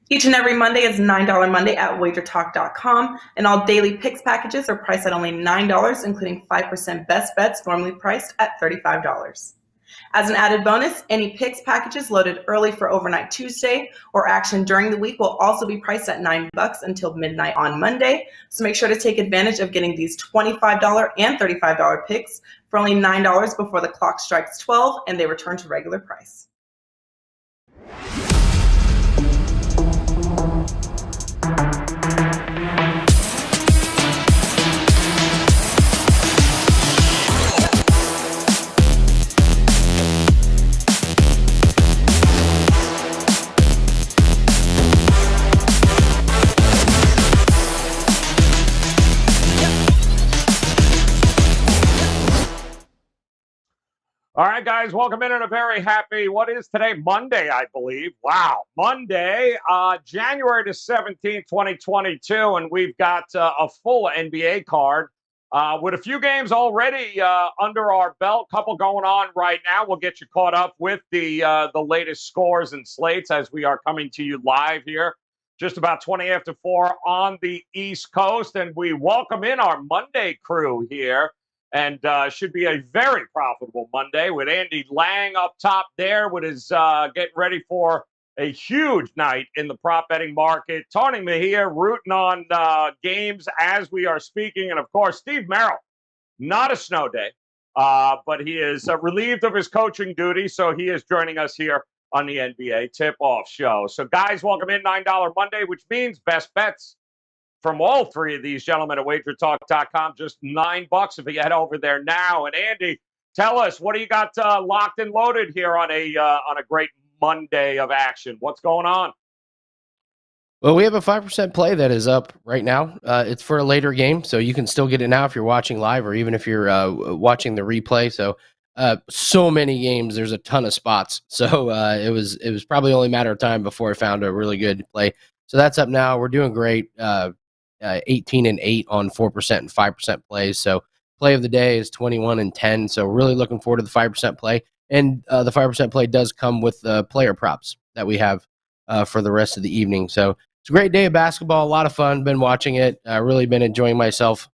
Each and every Monday is $9 Monday at WagerTalk.com, and all daily picks packages are priced at only $9, including 5% best bets normally priced at $35. As an added bonus, any picks packages loaded early for overnight Tuesday or action during the week will also be priced at $9 until midnight on Monday. So make sure to take advantage of getting these $25 and $35 picks for only $9 before the clock strikes 12 and they return to regular price. All right, guys, welcome in on a very happy, what is today? Monday, I believe. Wow, Monday, January the 17th, 2022, and we've got a full NBA card with a few games already under our belt, couple going on right now. We'll get you caught up with the latest scores and slates as we are coming to you live here, just about 20 after 4 on the East Coast, and we welcome in our Monday crew here. And should be a very profitable Monday with Andy Lang up top there with his getting ready for a huge night in the prop betting market. Tony Mejia rooting on games as we are speaking. And, of course, Steve Merrill, not a snow day, but he is relieved of his coaching duty, so he is joining us here on the NBA Tip-Off Show. So, guys, welcome in $9 Monday, which means best bets from all three of these gentlemen at WagerTalk.com, just $9 if you head over there now. And Andy, tell us, what do you got locked and loaded here on a great Monday of action? What's going on? Well, we have a 5% play that is up right now. It's for a later game, so you can still get it now if you're watching live or even if you're watching the replay. So many games, there's a ton of spots. So it was probably only a matter of time before I found a really good play. So that's up now. We're doing great. 18-8 on 4% and 5% plays. So play of the day is 21-10. So really looking forward to the 5% play. And the 5% play does come with player props that we have for the rest of the evening. So it's a great day of basketball. A lot of fun. Been watching it. Really been enjoying myself.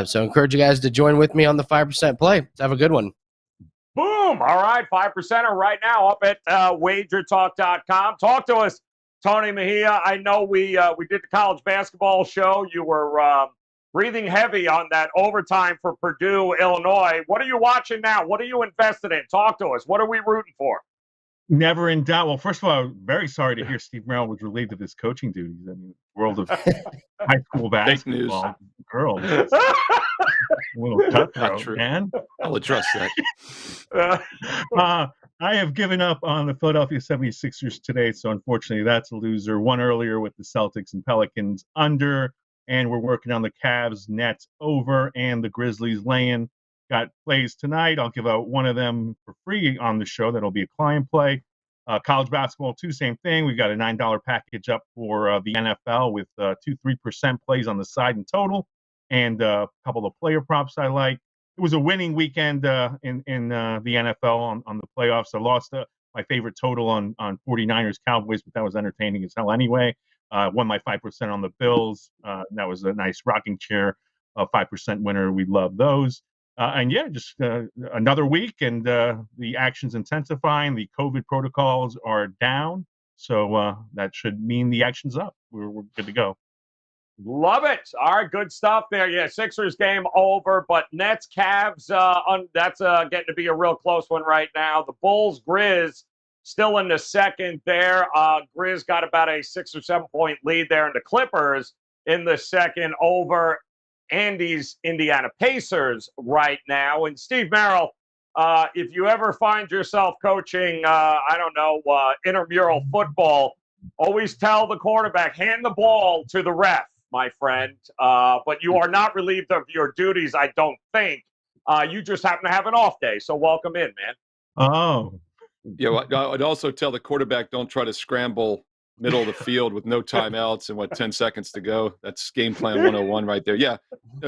So encourage you guys to join with me on the 5% play. Let's have a good one. Boom. All right. 5%er right now up at WagerTalk.com. Talk to us, Tony Mejia. I know we did the college basketball show. You were breathing heavy on that overtime for Purdue, Illinois. What are you watching now? What are you invested in? Talk to us. What are we rooting for? Never in doubt. Well, first of all, I'm very sorry to hear Steve Merrill was relieved of his coaching duties. I mean, world of high school basketball, girls. A little cutthroat, man. I'll address that. I have given up on the Philadelphia 76ers today, so unfortunately that's a loser. One earlier with the Celtics and Pelicans under, and we're working on the Cavs Nets over and the Grizzlies laying. Got plays tonight. I'll give out one of them for free on the show. That'll be a client play. College basketball, too, same thing. We've got a $9 package up for the NFL with 2-3% plays on the side in total, and a couple of player props I like. It was a winning weekend in the NFL on the playoffs. I lost my favorite total on 49ers Cowboys, but that was entertaining as hell anyway. Won my 5% on the Bills. That was a nice rocking chair 5% winner. We love those. And yeah, just another week, and the action's intensifying. The COVID protocols are down, so that should mean the action's up. We're good to go. Love it. All right, good stuff there. Yeah, Sixers game over, but Nets, Cavs, that's getting to be a real close one right now. The Bulls, Grizz, still in the second there. Grizz got about a 6 or 7 point lead there, and the Clippers in the second over Andy's Indiana Pacers right now. And Steve Merrill, if you ever find yourself coaching, intramural football, always tell the quarterback, hand the ball to the ref, my friend. But you are not relieved of your duties, I don't think. You just happen to have an off day, so welcome in, man. Oh. Yeah, I'd also tell the quarterback, don't try to scramble middle of the field with no timeouts and 10 seconds to go. That's game plan 101 right there. Yeah,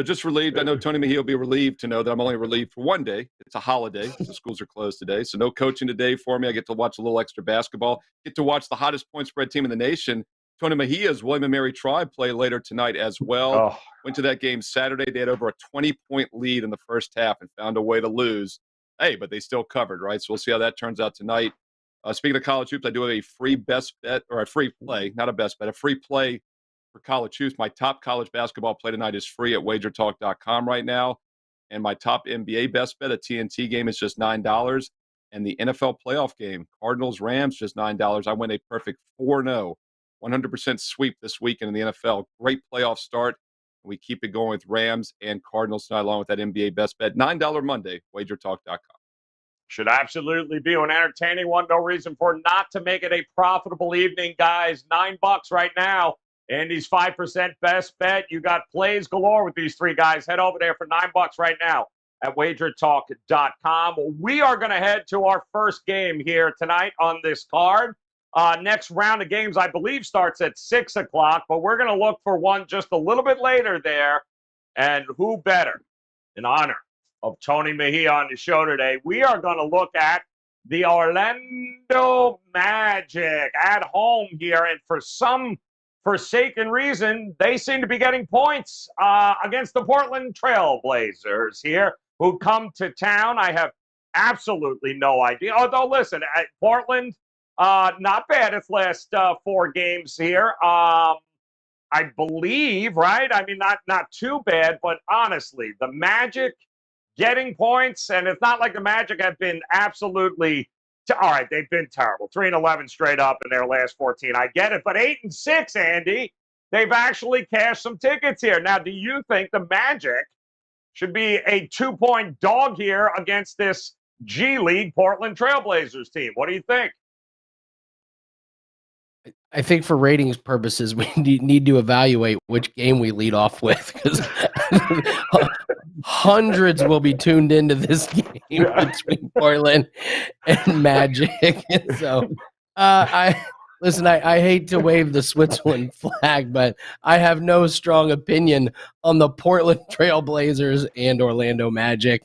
just relieved. I know Tony Mejia will be relieved to know that I'm only relieved for one day. It's a holiday. The schools are closed today, so no coaching today for me. I get to watch a little extra basketball, get to watch the hottest point spread team in the nation Tony Mejia's William & Mary Tribe play later tonight as well. Oh, Went to that game Saturday. They had over a 20-point lead in the first half and found a way to lose. Hey, but they still covered, right? So we'll see how that turns out tonight. Speaking of college hoops, I do have a free best bet, or a free play, not a best bet, a free play for college hoops. My top college basketball play tonight is free at WagerTalk.com right now. And my top NBA best bet, a TNT game, is just $9. And the NFL playoff game, Cardinals-Rams, just $9. I win a perfect 4-0, 100% sweep this weekend in the NFL. Great playoff start. We keep it going with Rams and Cardinals tonight, along with that NBA best bet. $9 Monday, WagerTalk.com. should absolutely be an entertaining one. No reason for not to make it a profitable evening, guys. $9 right now. Andy's 5% best bet. You got plays galore with these three guys. Head over there for $9 right now at WagerTalk.com. We are going to head to our first game here tonight on this card. Next round of games, I believe, starts at 6 o'clock, but we're going to look for one just a little bit later there. And who better, in honor of Tony Mejia on the show today, we are going to look at the Orlando Magic at home here. And for some forsaken reason, they seem to be getting points against the Portland Trail Blazers here, who come to town. I have absolutely no idea. Although, listen, at Portland, not bad its last 4 games here. I believe, right? I mean, not too bad, but honestly, the Magic getting points, and it's not like the Magic have been absolutely all right, they've been terrible. 3-11 straight up in their last 14. I get it, but 8-6, Andy, they've actually cashed some tickets here. Now, do you think the Magic should be a 2-point dog here against this G League Portland Trailblazers team? What do you think? I think for ratings purposes, we need to evaluate which game we lead off with, because hundreds will be tuned into this game between Portland and Magic. And so, I hate to wave the Switzerland flag, but I have no strong opinion on the Portland Trailblazers and Orlando Magic.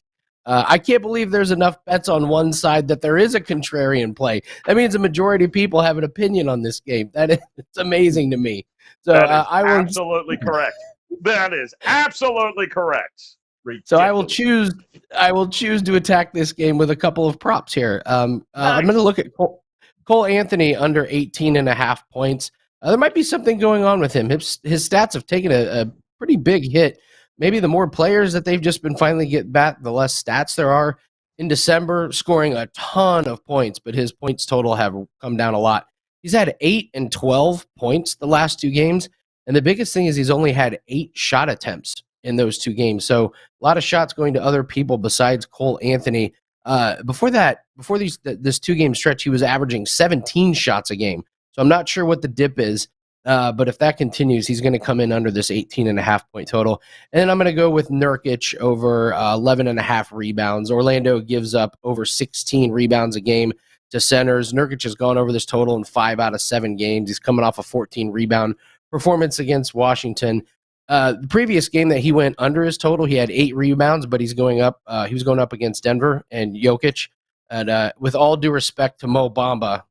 I can't believe there's enough bets on one side that there is a contrarian play. That means a majority of people have an opinion on this game. It's amazing to me. So I will absolutely correct. That is absolutely correct. Ridiculous. So I will choose to attack this game with a couple of props here. I'm going to look at Cole Anthony under 18.5 points. There might be something going on with him. His stats have taken a pretty big hit. Maybe the more players that they've just been finally getting back, the less stats there are. In December, scoring a ton of points, but his points total have come down a lot. He's had 8 and 12 points the last 2 games, and the biggest thing is he's only had 8 shot attempts in those 2 games. So a lot of shots going to other people besides Cole Anthony. Before this 2-game stretch, he was averaging 17 shots a game. So I'm not sure what the dip is. But if that continues, he's going to come in under this 18.5 point total. And then I'm going to go with Nurkic over 11.5 rebounds. Orlando gives up over 16 rebounds a game to centers. Nurkic has gone over this total in 5 out of 7 games. He's coming off a 14 rebound performance against Washington. The previous game that he went under his total, he had 8 rebounds, but he was going up against Denver and Jokic. And with all due respect to Mo Bamba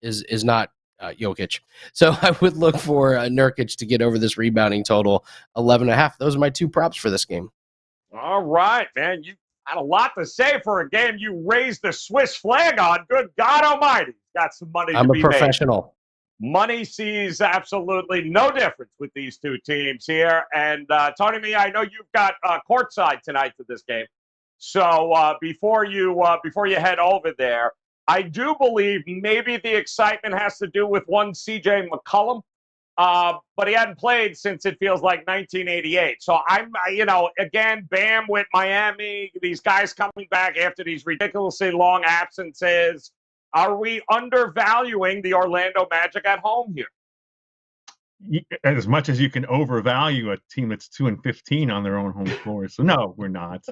is not Jokic. So I would look for Nurkic to get over this rebounding total, 11.5. Those are my 2 props for this game. All right, man. You had a lot to say for a game you raised the Swiss flag on. Good God Almighty. Got some money to be made. I'm a professional. Money sees absolutely no difference with these 2 teams here. And Tony, I know you've got courtside tonight to this game. So before you head over there, I do believe maybe the excitement has to do with one CJ McCollum, but he hadn't played since it feels like 1988. So I'm, again, Bam with Miami, these guys coming back after these ridiculously long absences. Are we undervaluing the Orlando Magic at home here? As much as you can overvalue a team that's 2-15 on their own home floor. So no, we're not.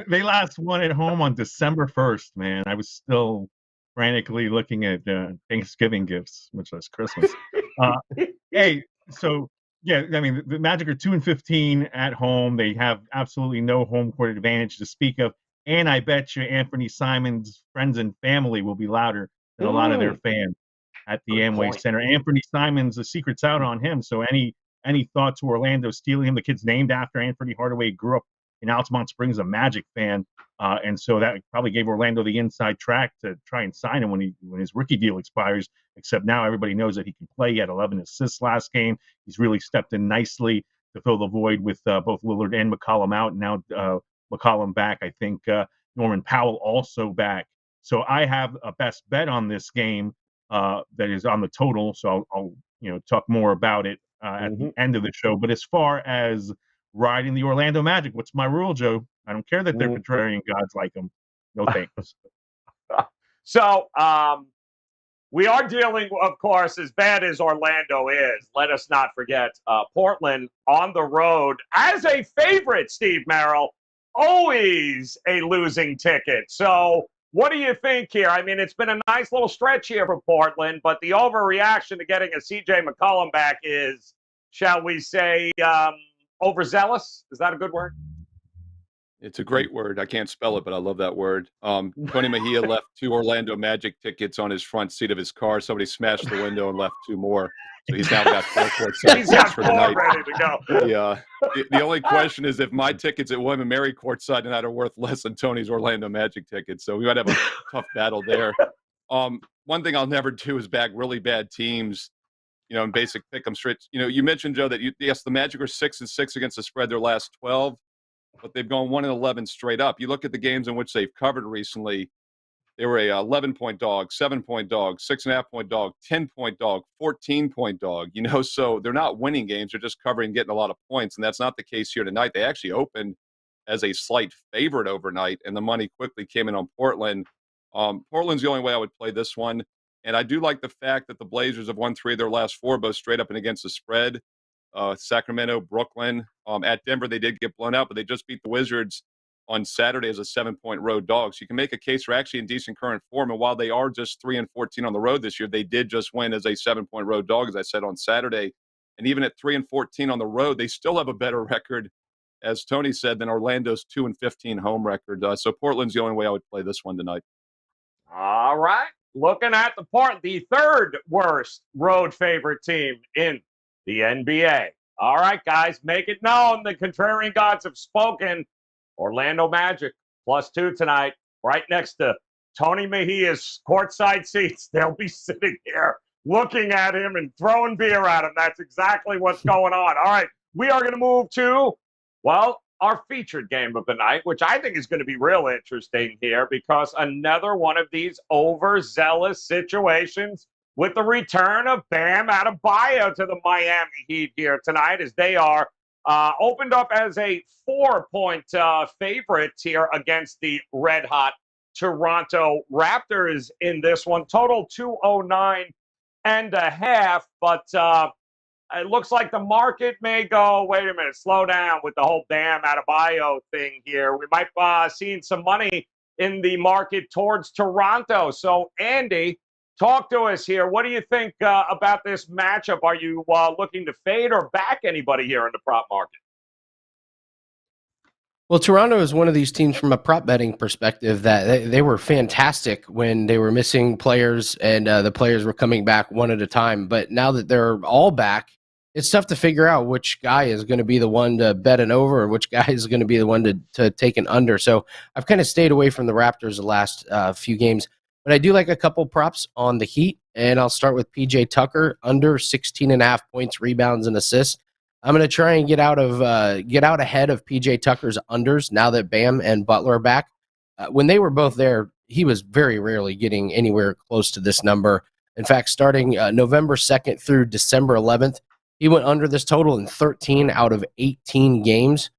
They last won at home on December 1st, man. I was still frantically looking at Thanksgiving gifts, which was Christmas. Hey, so yeah, I mean, the Magic are 2-15 at home. They have absolutely no home court advantage to speak of. And I bet you Anthony Simon's friends and family will be louder than a lot of their fans at the Good Amway point. Center. Anthony Simons, the secret's out on him. So any thought to Orlando stealing him? The kid's named after Anthony Hardaway. Grew up in Altamont Springs, a Magic fan, and so that probably gave Orlando the inside track to try and sign him when his rookie deal expires. Except now everybody knows that he can play. He had 11 assists last game. He's really stepped in nicely to fill the void with both Lillard and McCollum out, and now McCollum back. I think Norman Powell also back. So I have a best bet on this game that is on the total. So I'll talk more about it at the end of the show. But as far as riding the Orlando Magic, what's my rule, Joe? I don't care that they're contrarian gods like them. No thanks. So we are dealing, of course, as bad as Orlando is. Let us not forget Portland on the road as a favorite, Steve Merrill, always a losing ticket. So what do you think here? I mean, it's been a nice little stretch here for Portland, but the overreaction to getting a C.J. McCollum back is, shall we say, overzealous? Is that a good word? It's a great word. I can't spell it, but I love that word. Tony Mejia left 2 Orlando Magic tickets on his front seat of his car. Somebody smashed the window and left 2 more. So he's now got 4 courtside He's got seats for 4 the night. ready to go. Yeah. The only question is if my tickets at William & Mary courtside tonight are worth less than Tony's Orlando Magic tickets. So we might have a tough battle there. One thing I'll never do is back really bad teams, in basic pick'em straight. You mentioned, Joe, that yes, the Magic are 6-6 against the spread their last 12, but they've gone 1-11 straight up. You look at the games in which they've covered recently. They were a 11-point dog, 7-point dog, 6.5-point dog, 10-point dog, 14-point dog. So they're not winning games; they're just covering, getting a lot of points, and that's not the case here tonight. They actually opened as a slight favorite overnight, and the money quickly came in on Portland. Portland's the only way I would play this one, and I do like the fact that the Blazers have won 3 of their last 4, both straight up and against the spread. Sacramento, Brooklyn, at Denver, they did get blown out, but they just beat the Wizards on Saturday as a 7-point road dog. So you can make a case for actually in decent current form. And while they are just 3-14 on the road this year, they did just win as a 7-point road dog, as I said, on Saturday. And even at 3-14 on the road, they still have a better record, as Tony said, than Orlando's 2-15 home record. So Portland's the only way I would play this one tonight. All right. Looking at the third worst road favorite team in the NBA. All right, guys, make it known. The contrarian gods have spoken. Orlando Magic +2 tonight, right next to Tony Mejia's courtside seats. They'll be sitting here looking at him and throwing beer at him. That's exactly what's going on. All right, we are going to move to, our featured game of the night, which I think is going to be real interesting here because another one of these overzealous situations with the return of Bam Adebayo to the Miami Heat here tonight, as they are opened up as a 4-point favorite here against the red-hot Toronto Raptors in this one. Total 209.5, but it looks like the market may go, wait a minute, slow down with the whole Bam Adebayo thing here. We might see some money in the market towards Toronto. So, Andy, talk to us here. What do you think about this matchup? Are you looking to fade or back anybody here in the prop market? Well, Toronto is one of these teams from a prop betting perspective that they were fantastic when they were missing players and the players were coming back one at a time. But now that they're all back, it's tough to figure out which guy is going to be the one to bet an over or which guy is going to be the one to take an under. So I've kind of stayed away from the Raptors the last few games. But I do like a couple props on the Heat, and I'll start with PJ Tucker, under 16.5 points, rebounds, and assists. I'm going to try and get out ahead of PJ Tucker's unders now that Bam and Butler are back. When they were both there, he was very rarely getting anywhere close to this number. In fact, starting November 2nd through December 11th, he went under this total in 13 out of 18 games.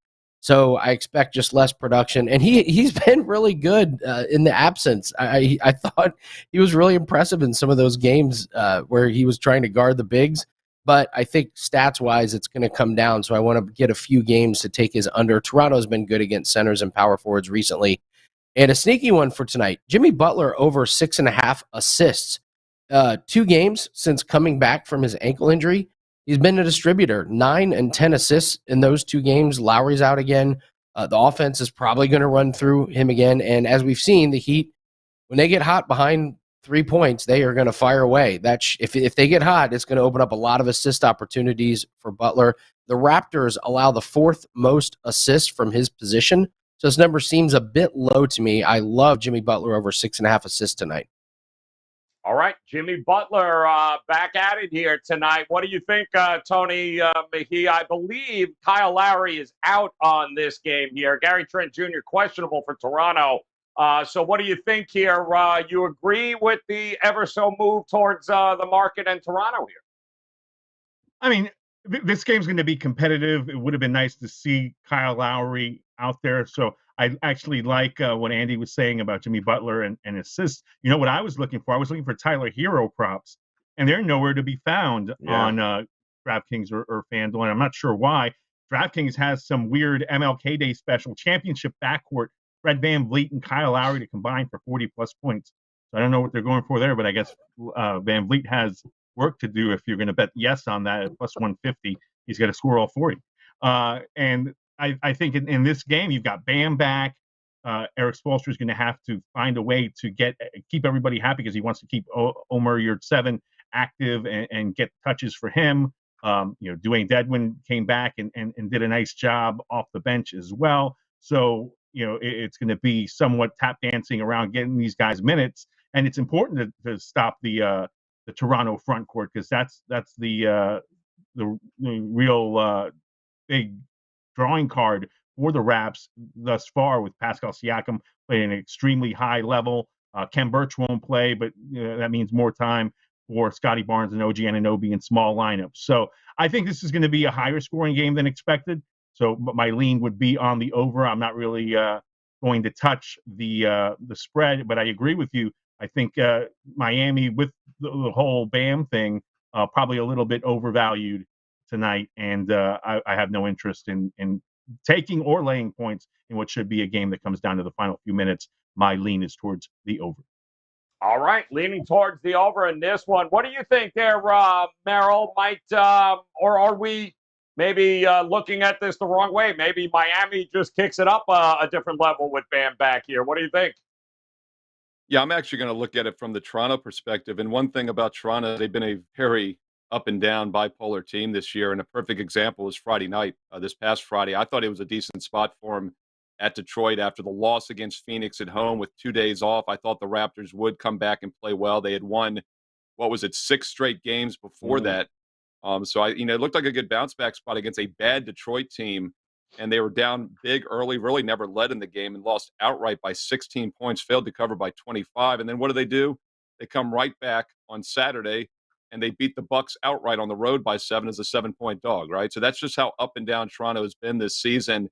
So I expect just less production. And he's been really good in the absence. I thought he was really impressive in some of those games where he was trying to guard the bigs. But I think stats-wise, it's going to come down. So I want to get a few games to take his under. Toronto's been good against centers and power forwards recently. And a sneaky one for tonight, Jimmy Butler over 6.5 assists. 2 games since coming back from his ankle injury. He's been a distributor, 9 and 10 assists in those 2 games. Lowry's out again. The offense is probably going to run through him again. And as we've seen, the Heat, when they get hot behind 3 points, they are going to fire away. If they get hot, it's going to open up a lot of assist opportunities for Butler. The Raptors allow the 4th most assists from his position, so this number seems a bit low to me. I love Jimmy Butler over 6.5 assists tonight. All right, Jimmy Butler back at it here tonight. What do you think, Tony McGee? I believe Kyle Lowry is out on this game here. Gary Trent Jr. questionable for Toronto. So what do you think here? You agree with the ever-so move towards the market and Toronto here? I mean, this game's going to be competitive. It would have been nice to see Kyle Lowry out there. So I actually like what Andy was saying about Jimmy Butler and assists. You know what I was looking for? I was looking for Tyler Hero props, and they're nowhere to be found on DraftKings or FanDuel. And I'm not sure why. DraftKings has some weird MLK Day special championship backcourt, Fred VanVleet and Kyle Lowry to combine for 40-plus points. So I don't know what they're going for there, but I guess VanVleet has work to do if you're going to bet yes on that at plus 150. He's got to score all 40. And I think in this game, you've got Bam back. Eric Spoelstra is going to have to find a way to keep everybody happy because he wants to keep Omer Yurtseven active and get touches for him. Dwayne Dedwin came back and did a nice job off the bench as well. So, it's going to be somewhat tap dancing around getting these guys minutes. And it's important to stop the Toronto front court because that's the real big drawing card for the Raps thus far, with Pascal Siakam playing at an extremely high level. Ken Birch won't play, but that means more time for Scotty Barnes and OG Anunoby in small lineups. So I think this is going to be a higher scoring game than expected. So my lean would be on the over. I'm not really going to touch the spread, but I agree with you. I think Miami, with the whole Bam thing, probably a little bit overvalued tonight, and I have no interest in taking or laying points in what should be a game that comes down to the final few minutes. My lean is towards the over. All right, leaning towards the over in this one. What do you think there, Merrill? Or are we maybe looking at this the wrong way? Maybe Miami just kicks it up a different level with Bam back here. What do you think? Yeah, I'm actually going to look at it from the Toronto perspective. And one thing about Toronto, they've been a very up and down bipolar team this year. And a perfect example was Friday night, this past Friday. I thought it was a decent spot for him at Detroit after the loss against Phoenix at home with 2 days off. I thought the Raptors would come back and play well. They had won, 6 straight games before that. So it looked like a good bounce back spot against a bad Detroit team. And they were down big early, really never led in the game and lost outright by 16 points, failed to cover by 25. And then what do? They come right back on Saturday and they beat the Bucks outright on the road by 7 as a 7-point dog, right? So that's just how up and down Toronto has been this season.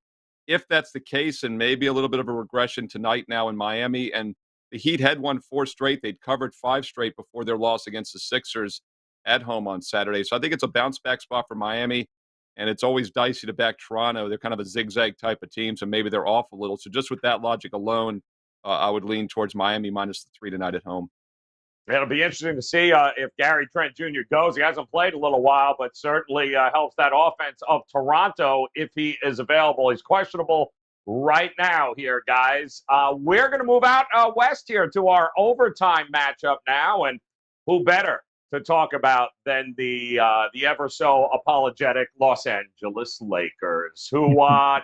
If that's the case, and maybe a little bit of a regression tonight now in Miami, and the Heat had won 4 straight. They'd covered 5 straight before their loss against the Sixers at home on Saturday. So I think it's a bounce back spot for Miami. And it's always dicey to back Toronto. They're kind of a zigzag type of team, so maybe they're off a little. So just with that logic alone, I would lean towards Miami minus the 3 tonight at home. It'll be interesting to see if Gary Trent Jr. goes. He hasn't played a little while, but certainly helps that offense of Toronto if he is available. He's questionable right now here, guys. We're going to move out west here to our overtime matchup now, and who better to talk about than the ever so apologetic Los Angeles Lakers, who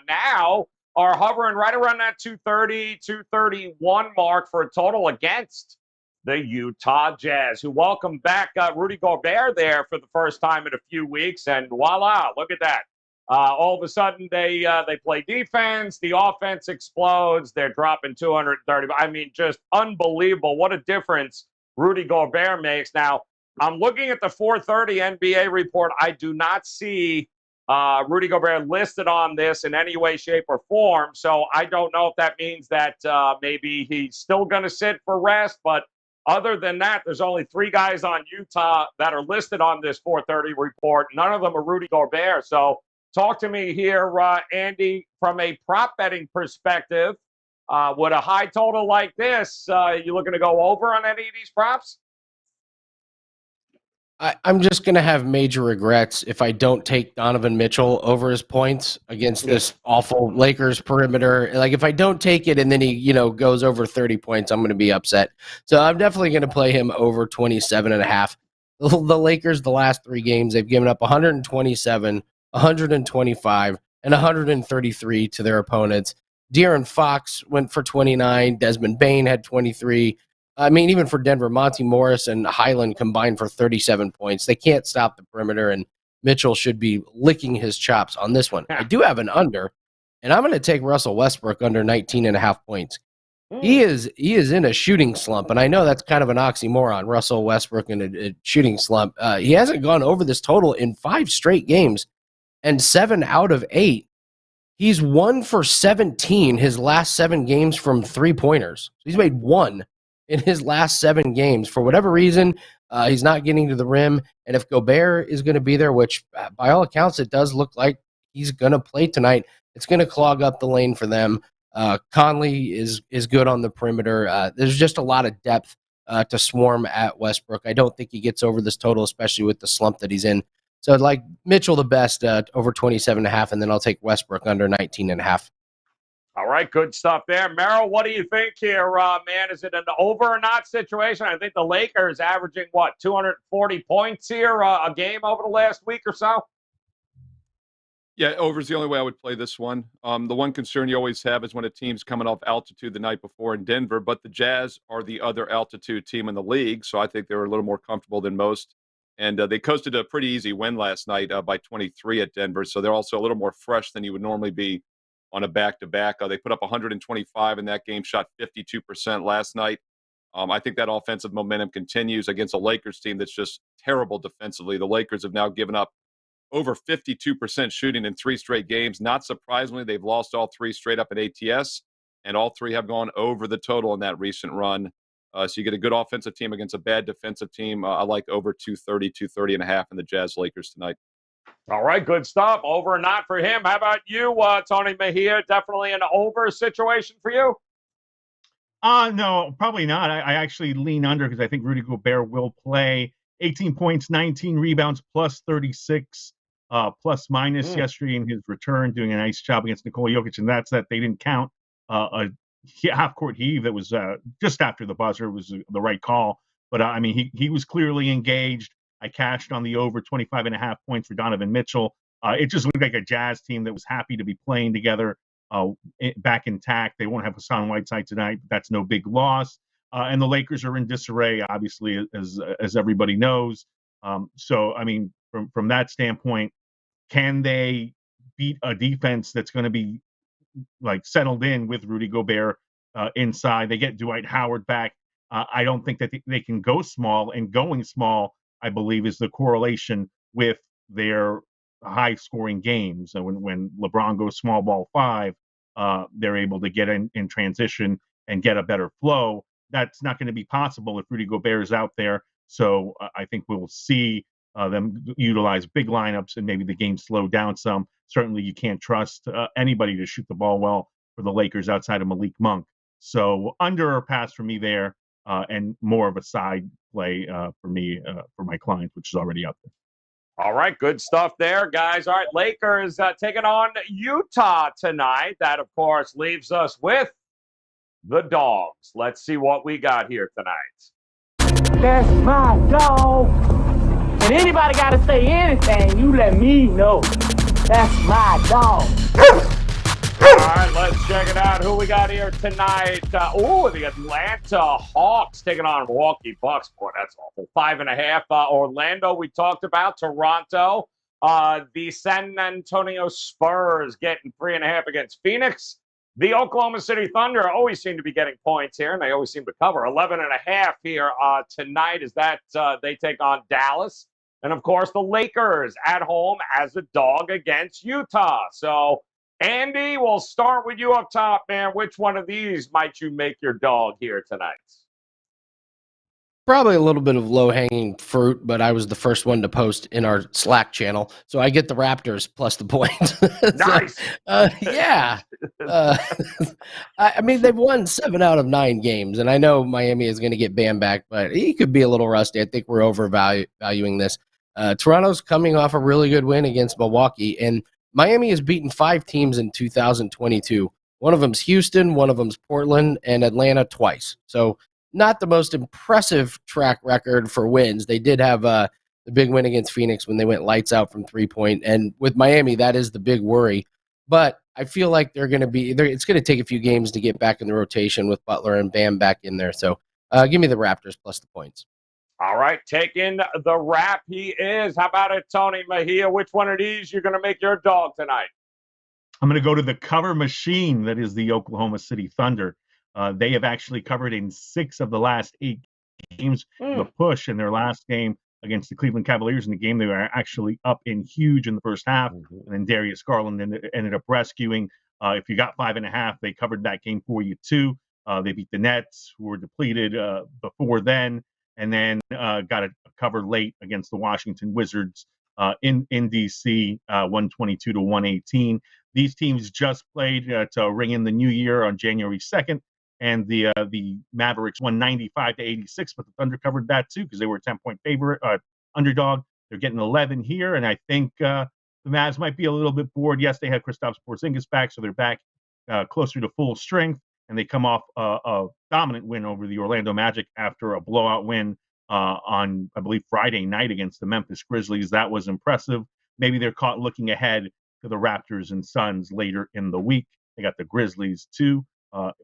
now are hovering right around that 230, 231 mark for a total against the Utah Jazz, who welcomed back Rudy Gobert there for the first time in a few weeks, and voila, look at that. All of a sudden, they play defense, the offense explodes, they're dropping 230. I mean, just unbelievable. What a difference Rudy Gobert makes. Now, I'm looking at the 430 NBA report. I do not see Rudy Gobert listed on this in any way, shape, or form. So I don't know if that means that maybe he's still going to sit for rest. But other than that, there's only 3 guys on Utah that are listed on this 430 report. None of them are Rudy Gobert. So talk to me here, Andy, from a prop betting perspective. With a high total like this, you looking to go over on any of these props? I'm just going to have major regrets if I don't take Donovan Mitchell over his points against this awful Lakers perimeter. Like if I don't take it and then he, goes over 30 points, I'm going to be upset. So I'm definitely going to play him over 27.5. The Lakers, the last 3 games, they've given up 127, 125, and 133 to their opponents. De'Aaron Fox went for 29. Desmond Bane had 23. I mean, even for Denver, Monty Morris and Highland combined for 37 points. They can't stop the perimeter, and Mitchell should be licking his chops on this one. I do have an under, and I'm going to take Russell Westbrook under 19.5 points. He is in a shooting slump, and I know that's kind of an oxymoron, Russell Westbrook in a shooting slump. He hasn't gone over this total in 5 straight games, and 7 out of 8. He's 1 for 17 his last 7 games from 3-pointers. He's made 1 in his last 7 games. For whatever reason, he's not getting to the rim. And if Gobert is going to be there, which by all accounts it does look like he's going to play tonight, it's going to clog up the lane for them. Conley is good on the perimeter. There's just a lot of depth to swarm at Westbrook. I don't think he gets over this total, especially with the slump that he's in. So I'd like Mitchell the best over 27.5, and then I'll take Westbrook under 19.5. All right, good stuff there. Merrill, what do you think here, man? Is it an over or not situation? I think the Lakers averaging, 240 points here a game over the last week or so? Yeah, over is the only way I would play this one. The one concern you always have is when a team's coming off altitude the night before in Denver, but the Jazz are the other altitude team in the league, so I think they're a little more comfortable than most. And they coasted a pretty easy win last night by 23 at Denver, so they're also a little more fresh than you would normally be on a back-to-back. They put up 125 in that game, shot 52% last night. I think that offensive momentum continues against a Lakers team that's just terrible defensively. The Lakers have now given up over 52% shooting in 3 straight games. Not surprisingly, they've lost all 3 straight up at ATS, and all 3 have gone over the total in that recent run. So you get a good offensive team against a bad defensive team. I like over 230.5 in the Jazz Lakers tonight. All right, good stuff. Over or not for him. How about you, Tony Mejia? Definitely an over situation for you? No, probably not. I actually lean under because I think Rudy Gobert will play. 18 points, 19 rebounds, plus 36, plus minus yesterday in his return, doing a nice job against Nikola Jokic, and that's that they didn't count a half-court heave that was just after the buzzer. It was the right call. But, I mean, he was clearly engaged. I cashed on the over 25.5 points for Donovan Mitchell. It just looked like a Jazz team that was happy to be playing together back intact. They won't have Hassan Whiteside tonight, but that's no big loss. And the Lakers are in disarray, obviously, as everybody knows. So, I mean, from that standpoint, can they beat a defense that's going to be like settled in with Rudy Gobert inside? They get Dwight Howard back. I don't think that they can go small, and going small, I believe, is the correlation with their high-scoring games. And when LeBron goes small ball 5, they're able to get in transition and get a better flow. That's not going to be possible if Rudy Gobert is out there. So I think we'll see them utilize big lineups and maybe the game slow down some. Certainly, you can't trust anybody to shoot the ball well for the Lakers outside of Malik Monk. So under or pass for me there, and more of a side play for me, for my client, which is already out there. All right, good stuff there, guys. All right, Lakers taking on Utah tonight. That, of course, leaves us with the Dogs. Let's see what we got here tonight. That's my dog. And anybody got to say anything, you let me know. That's my dog. All right, let's check it out. Who we got here tonight? The Atlanta Hawks taking on Milwaukee Bucks. Boy, that's awful. 5.5. Orlando, we talked about. Toronto. The San Antonio Spurs getting 3.5 against Phoenix. The Oklahoma City Thunder always seem to be getting points here, and they always seem to cover. 11.5 here tonight as that they take on Dallas. And, of course, the Lakers at home as a dog against Utah. So, Andy, we'll start with you up top, man. Which one of these might you make your dog here tonight? probably a little bit of low-hanging fruit, but I was the first one to post in our Slack channel, so I get the Raptors plus the points. Nice. Yeah. I mean, they've won 7 out of 9 games, and I know Miami is going to get Bam back, but he could be a little rusty. I think we're overvaluing this. Toronto's coming off a really good win against Milwaukee, and Miami has beaten 5 teams in 2022. One of them's Houston, one of them's Portland, and Atlanta twice. So not the most impressive track record for wins. They did have the big win against Phoenix when they went lights out from 3-point. And with Miami, that is the big worry. But I feel like they're going to be – it's going to take a few games to get back in the rotation with Butler and Bam back in there. So give me the Raptors plus the points. All right, taking the wrap he is. How about it, Tony Mejia? Which one of these you're going to make your dog tonight? I'm going to go to the cover machine that is the Oklahoma City Thunder. They have actually covered in 6 of the last 8 games. The push in their last game against the Cleveland Cavaliers in the game, they were actually up in huge in the first half. And then Darius Garland ended up rescuing. If you got 5.5, they covered that game for you too. They beat the Nets, who were depleted before then, and then got a cover late against the Washington Wizards in DC, 122-118. These teams just played to ring in the new year on January 2nd. And the Mavericks won 95-86, but the Thunder covered that too because they were a 10-point favorite, underdog. They're getting 11 here, and I think the Mavs might be a little bit bored. Yes, they had Kristaps Porzingis back, so they're back closer to full strength, and they come off a dominant win over the Orlando Magic after a blowout win on, I believe, Friday night against the Memphis Grizzlies. That was impressive. Maybe they're caught looking ahead to the Raptors and Suns later in the week. They got the Grizzlies too.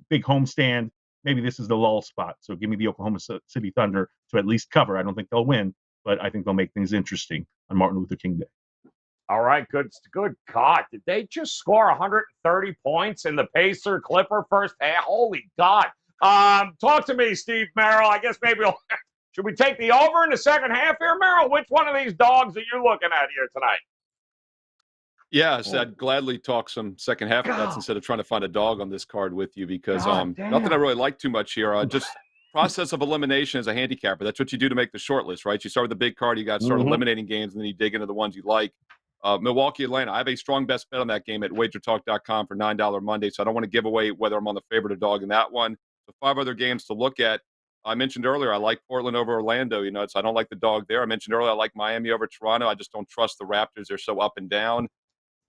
Big homestand. Maybe this is the lull spot. So give me the Oklahoma City Thunder to at least cover. I don't think they'll win, but I think they'll make things interesting on Martin Luther King Day. All right, good God. Did they just score 130 points in the Pacer-Clipper first half? Holy God. Talk to me, Steve Merrill. I guess maybe should we take the over in the second half here, Merrill? Which one of these dogs are you looking at here tonight? Yes, I'd gladly talk some second half of that instead of trying to find a dog on this card with you because nothing I really like too much here. Just process of elimination as a handicapper. That's what you do to make the short list, right? You start with the big card, you got to start eliminating games, and then you dig into the ones you like. Milwaukee, Atlanta. I have a strong best bet on that game at WagerTalk.com for $9 Monday, so I don't want to give away whether I'm on the favorite or dog in that one. The 5 other games to look at. I mentioned earlier I like Portland over Orlando. So I don't like the dog there. I mentioned earlier I like Miami over Toronto. I just don't trust the Raptors. They're so up and down.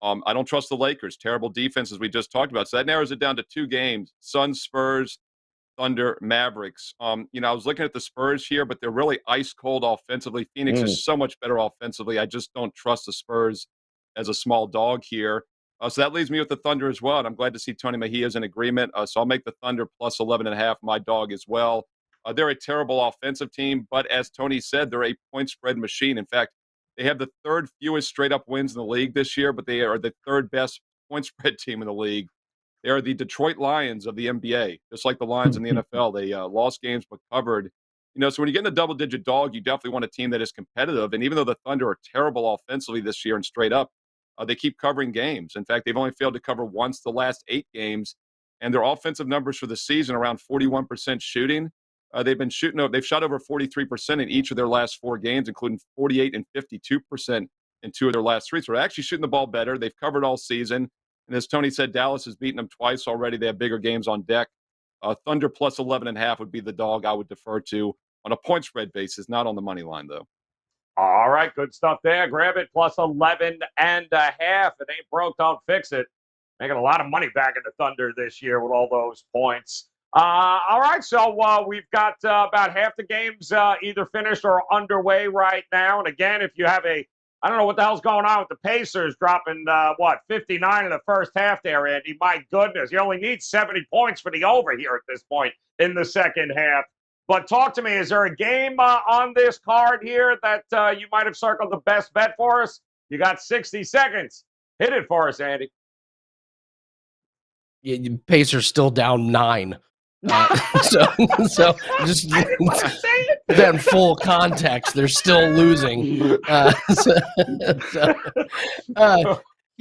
I don't trust the Lakers. Terrible defense, as we just talked about. So that narrows it down to 2 games: Suns, Spurs, Thunder, Mavericks. I was looking at the Spurs here, but they're really ice cold offensively. Phoenix is so much better offensively. I just don't trust the Spurs as a small dog here. So that leaves me with the Thunder as well. And I'm glad to see Tony Mejia's in agreement. So I'll make the Thunder plus 11.5 my dog as well. They're a terrible offensive team, but as Tony said, they're a point spread machine. In fact, they have the 3rd fewest straight-up wins in the league this year, but they are the 3rd best point spread team in the league. They are the Detroit Lions of the NBA, just like the Lions in the NFL. They lost games but covered. So when you get in a double-digit dog, you definitely want a team that is competitive. And even though the Thunder are terrible offensively this year and straight up, they keep covering games. In fact, they've only failed to cover once the last 8 games. And their offensive numbers for the season, around 41% shooting. They've shot over 43% in each of their last 4 games, including 48 and 52% in 2 of their last 3. So they're actually shooting the ball better. They've covered all season. And as Tony said, Dallas has beaten them twice already. They have bigger games on deck. Thunder plus 11.5 would be the dog I would defer to on a point spread basis, not on the money line, though. All right, good stuff there. Grab it, plus 11.5. It ain't broke, don't fix it. Making a lot of money back in the Thunder this year with all those points. All right, so we've got about half the games either finished or underway right now. And again, if you have I don't know what the hell's going on with the Pacers dropping, 59 in the first half there, Andy. My goodness, you only need 70 points for the over here at this point in the second half. But talk to me, is there a game on this card here that you might have circled the best bet for us? You got 60 seconds. Hit it for us, Andy. Yeah, Pacers still down 9. So just then full context, they're still losing.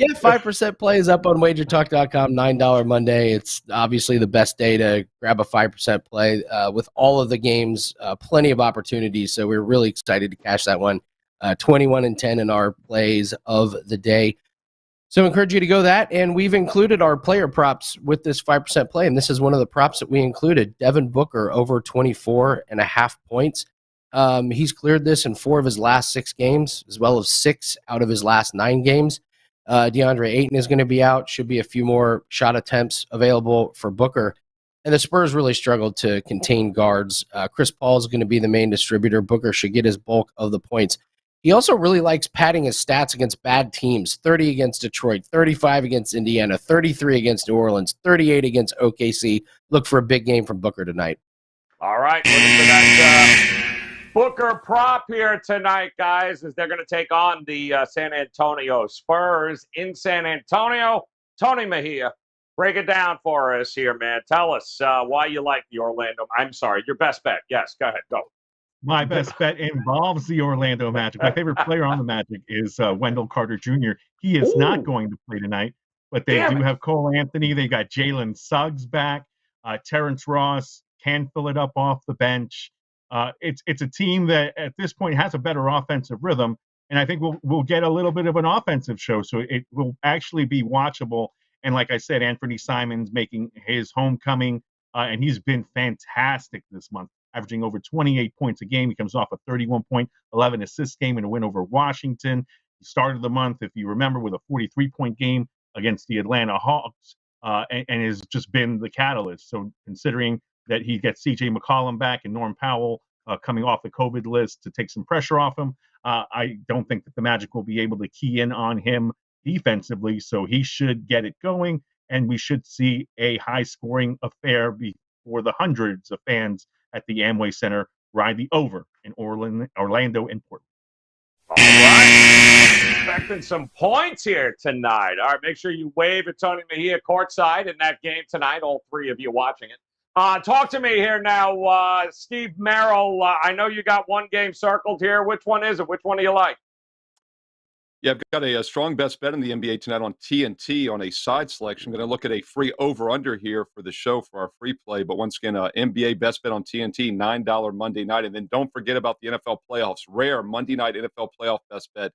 Yeah, 5% play is up on WagerTalk.com, $9 Monday. It's obviously the best day to grab a 5% play with all of the games, plenty of opportunities. So we're really excited to cash that one. 21-10 in our plays of the day. So I encourage you to go that. And we've included our player props with this 5% play. And this is one of the props that we included. Devin Booker over 24.5 points. He's cleared this in 4 of his last 6 games, as well as 6 out of his last 9 games. DeAndre Ayton is going to be out. Should be a few more shot attempts available for Booker. And the Spurs really struggled to contain guards. Chris Paul is going to be the main distributor. Booker should get his bulk of the points. He also really likes padding his stats against bad teams. 30 against Detroit, 35 against Indiana, 33 against New Orleans, 38 against OKC. Look for a big game from Booker tonight. All right, looking for that Booker prop here tonight, guys, as they're going to take on the San Antonio Spurs in San Antonio. Tony Mejia, break it down for us here, man. Tell us why you like the Orlando. I'm sorry, your best bet. Yes, go ahead, go. My best bet involves the Orlando Magic. My favorite player on the Magic is Wendell Carter Jr. He is not going to play tonight, but they do have Cole Anthony. They got Jalen Suggs back. Terrence Ross can fill it up off the bench. It's a team that at this point has a better offensive rhythm, and I think we'll get a little bit of an offensive show, so it will actually be watchable. And like I said, Anthony Simons making his homecoming, and he's been fantastic this month, averaging over 28 points a game. He comes off a 31-point, 11-assist game in a win over Washington. He started the month, if you remember, with a 43-point game against the Atlanta Hawks, and has just been the catalyst. So considering that he gets C.J. McCollum back and Norm Powell coming off the COVID list to take some pressure off him, I don't think that the Magic will be able to key in on him defensively. So he should get it going, and we should see a high-scoring affair before the hundreds of fans at the Amway Center ride the over in Orlando and Portland. All right. Expecting some points here tonight. All right, make sure you wave at Tony Mejia courtside in that game tonight, all 3 of you watching it. Talk to me here now, Steve Merrill. I know you got one game circled here. Which one is it? Which one do you like? Yeah, I've got a strong best bet in the NBA tonight on TNT on a side selection. I'm going to look at a free over-under here for the show for our free play. But once again, NBA best bet on TNT, $9 Monday night. And then don't forget about the NFL playoffs. Rare Monday night NFL playoff best bet.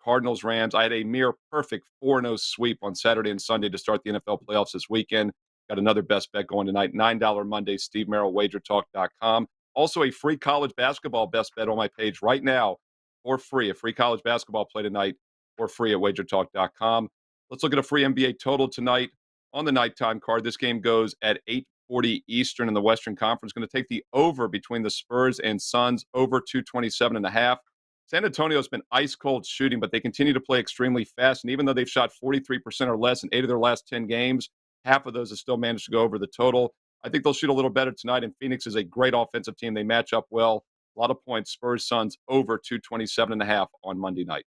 Cardinals, Rams. I had a near perfect 4-0 sweep on Saturday and Sunday to start the NFL playoffs this weekend. Got another best bet going tonight, $9 Monday, Steve Merrill, WagerTalk.com. Also a free college basketball best bet on my page right now for free. A free college basketball play tonight for free at WagerTalk.com. Let's look at a free NBA total tonight on the nighttime card. This game goes at 8:40 Eastern in the Western Conference. Going to take the over between the Spurs and Suns, over 227.5. San Antonio's been ice cold shooting, but they continue to play extremely fast. And even though they've shot 43% or less in 8 of their last 10 games, half of those have still managed to go over the total. I think they'll shoot a little better tonight. And Phoenix is a great offensive team. They match up well. A lot of points. Spurs, Suns, over 227.5 on Monday night.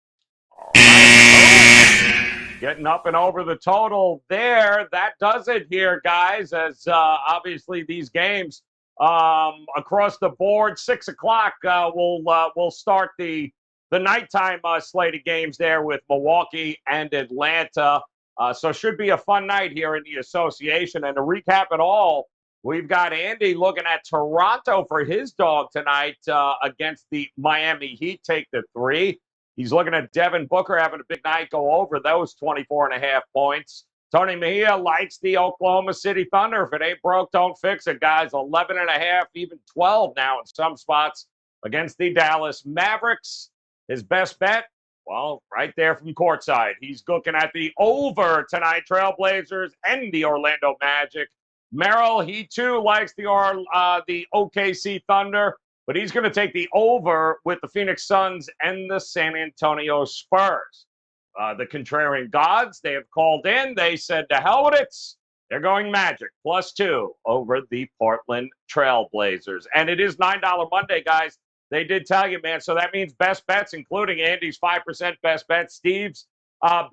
All right. Getting up and over the total there. That does it here, guys, as obviously these games across the board, 6 o'clock, we'll start the nighttime slate of games there with Milwaukee and Atlanta. So should be a fun night here in the association. And to recap it all, we've got Andy looking at Toronto for his dog tonight against the Miami Heat. Take the 3. He's looking at Devin Booker having a big night, go over those 24.5 points. Tony Mejia likes the Oklahoma City Thunder. If it ain't broke, don't fix it, guys. 11.5, even 12 now in some spots against the Dallas Mavericks. His best bet, well, right there from courtside. He's looking at the over tonight, Trailblazers and the Orlando Magic. Merrill, he too likes the OKC Thunder, but he's going to take the over with the Phoenix Suns and the San Antonio Spurs. The Contrarian gods, they have called in. They said to hell with it. They're going Magic +2 over the Portland Trailblazers. And it is $9 Monday, guys. They did tell you, man. So that means best bets, including Andy's 5% best bet, Steve's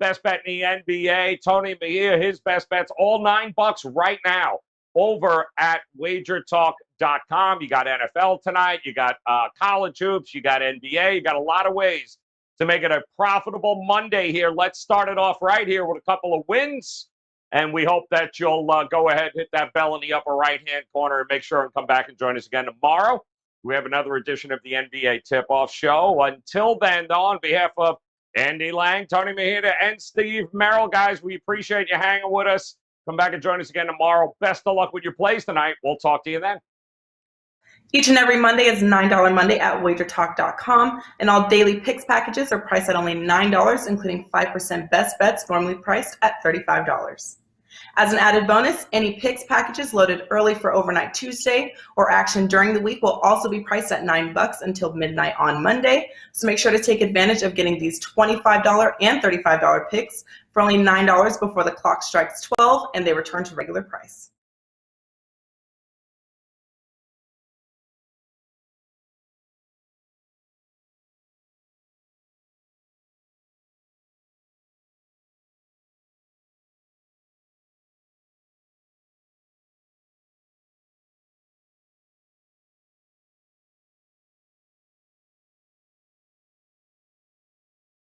best bet in the NBA, Tony Mejia, his best bets, all $9 right now over at WagerTalk.com. You got NFL tonight. You got college hoops. You got NBA. You got a lot of ways to make it a profitable Monday here. Let's start it off right here with a couple of wins. And we hope that you'll go ahead, hit that bell in the upper right-hand corner, and make sure and come back and join us again tomorrow. We have another edition of the NBA Tip-Off Show. Until then, though, on behalf of Andy Lang, Tony Mahita, and Steve Merrill, guys, we appreciate you hanging with us. Come back and join us again tomorrow. Best of luck with your plays tonight. We'll talk to you then. Each and every Monday is $9 Monday at WagerTalk.com, and all daily picks packages are priced at only $9, including 5% best bets, normally priced at $35. As an added bonus, any picks packages loaded early for Overnight Tuesday or action during the week will also be priced at $9 until midnight on Monday. So make sure to take advantage of getting these $25 and $35 picks for only $9 before the clock strikes 12 and they return to regular price.